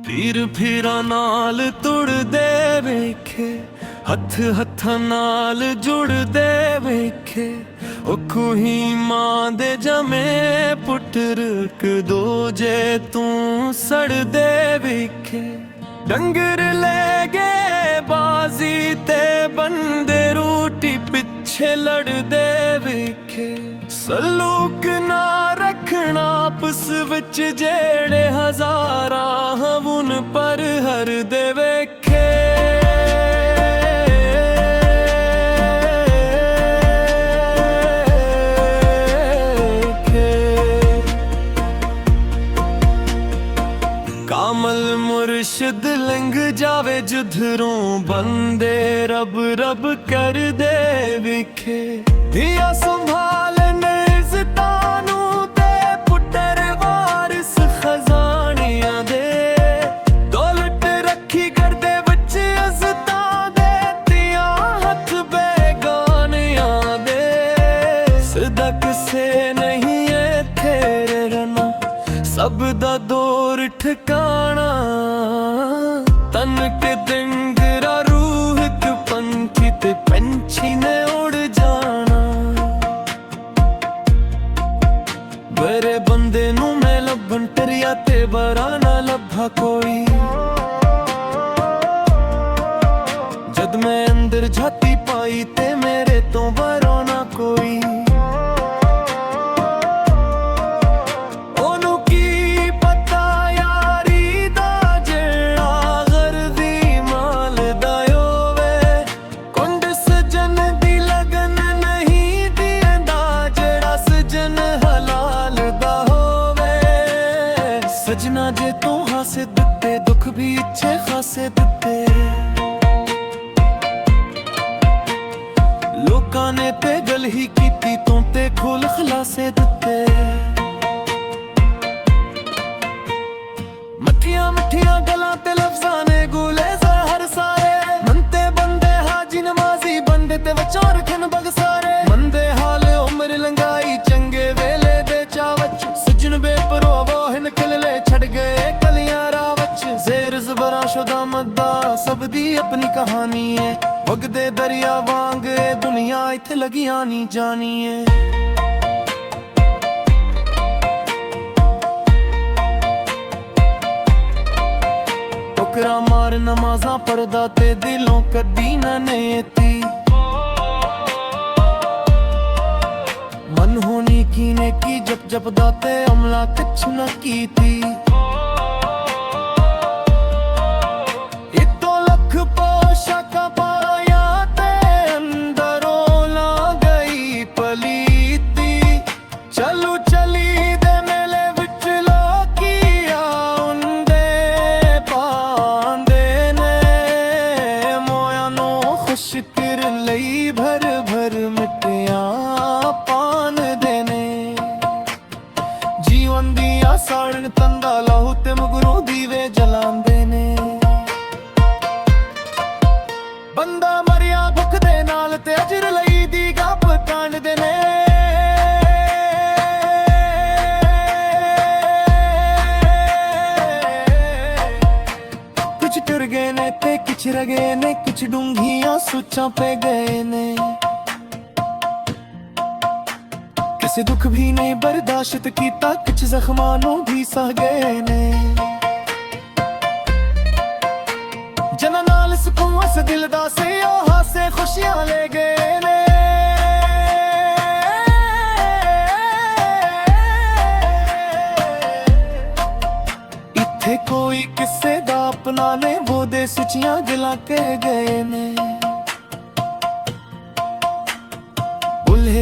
तीर फिरा नाल तुड़दे वेखे, हथ हत्थां नाल जुड़दे वेखे। ओ खूही मां दे जमे पुत्तर कदो जे तू सड़दे वेखे। डंगर ले गए बाजी ते बंदे रोटी पिछे लड़दे वेखे। सलूक ना रखना आपस विच जेड़े हजारां हवन पर हर दे वेखे। कामल मुर्शिद लंघ जावे जुधरों बंदे रब रब कर दे विखे। दिया संभालन इज़्ज़तानू ते पुत्तर वारिस खजानियां दे। दौलत रखी करदे विच इज़्ज़तां दे, तिया हथ बेगानियां दे। सदक से नहीं है तेरे रना, सब दा दौर ठिकाना। तन के दिंगरा रूह के पंछी ते पंछी ने उड़ जाना। बरे बंदे नू मैं लभन टरिया ते बरा ना लभा कोई। जद मैं अंदर झाती पाई ते मेरे तो बरो ना कोई। सजना जे तू हासे दिते, दुख भी इच्छे खासे दिते। लोकां ने ते गल ही कीती, तू ते खोल खलासे दिते। मठियां मठियां गलां ते लफ्ज़ां ने गूले ज़हर सारे। मनते बंदे हाजी नमाजी बंदे ते वचों रखन बग सारे। मंदे हाल उम्र लंघाई चंगे वेले दे चावच। सजन बेपरवाह हिन खिलले छड़ गए कलियां रावच। ज़ेर ज़बरा शुदा मद्दा सब दी अपनी कहानी है। वगदे दरिया वांग दुनिया इत्थे लगी आनी जानी है। टुकरा मार नमाज़ां पढ़दा ते दिलों कदी ना नेती। मन होनी कीने की जप जप दाते अमला कुछ न कीती। इतो लख पोशाका पाया ते अंदरों ला गई पलीती। चलू चली दे मेले विच लोकिया उंदे पांदे ने। मोया नो खुश कर लई भर भर मिटिया पान देने। जीवन दिया साड़न तंदा लाहू ते मगरू दीवे जलांदे ने। बंदा मरिया भुख दे नाल ते अजर लई दी गप कांडदे ने। कुछ टुर गए ने ते कुछ रह गए ने, कुछ डूंघियां सोचां पे गए ने। किसी दुख भी नहीं बर्दाश्त कीता, कुछ जख्मानों भी सह गए ने। जना नाल सुकून अस दिल दा से ओ हासे खुशियां ले गए ने। इत्थे कोई किस्से दा अपना ने, वो दे सुचियां गिला के गए ने।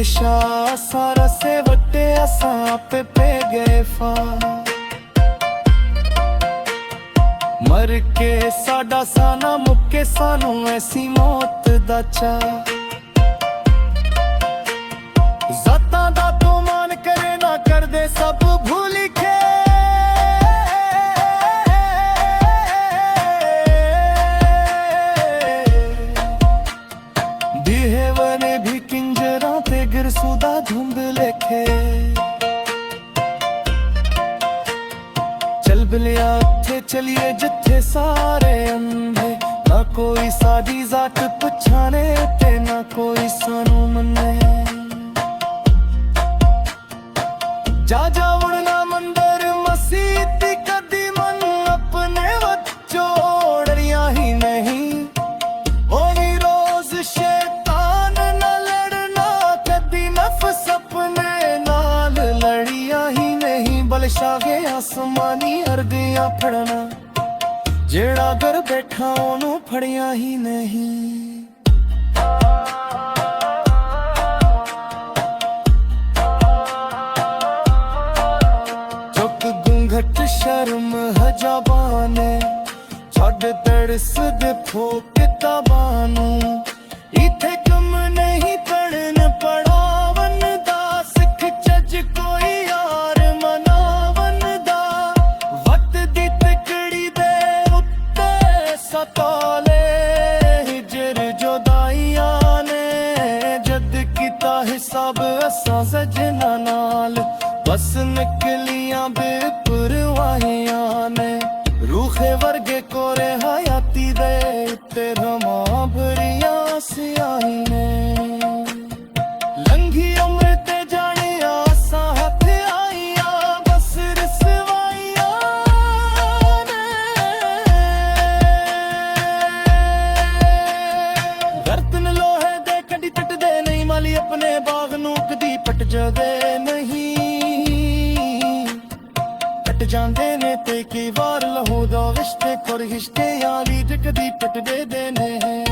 शाह सारा से वटे असा पे गए फा। मर के साडा साना मुक्के सानू ऐसी मौत दा चा। ज़ातां दा तू मान करे ना कर दे सब भूली के। दिहे वने भी किंजरा ते गिरसूदा धुंध लेखे। चल बिलिया थे चलिए जिथे सारे अंधे ना कोई साडी जात पछाने ते ना कोई सानू मन्ने जा जावड़ना मंदिर मसीत कदी मन अपने बच्चों डरिया ही नहीं होनी रोज शैतान न लड़ना कदी नफ्स अपने नाल लड़िया ही नहीं बलशागे आसमानी अर्दियां फड़ना जेड़ा घर बैठा ओनू फड़िया ही नहीं घट शर्म हजाबाने छड़ तड़स दे फोक तबानू इथे कम नहीं पढ़न पढ़ावन दा सिख चज कोई यार मनावन दा वक्त दी तकड़ी दे उत्ते सताले हिजर जुदाइयां ने जद कीता हिसाब असां सजना नाल बस निकलियां बेपरवाहियां ने रूखे वर्गे कोरे हयाती दे उत्ते रमा भरियां सियाही ने लंघी उम्र ते जाने आसां हथ आईयां बस रसवाइयां ने बर्तन लोहे दे कदी टटदे नहीं माली अपने बाग नू कदी पट जदे नहीं ਜਾਂਦੇ ਨੇ ਤੇ ਕਈ ਵਾਰ ਲਹੂ ਦਾ ਰਿਸ਼ਤੇ ਕੋਰ ਹਿਸ਼ਤੇ ਯਾਰੀ ਟਕਦੀ ਟਟਦੇ ਦੇ ਨੇ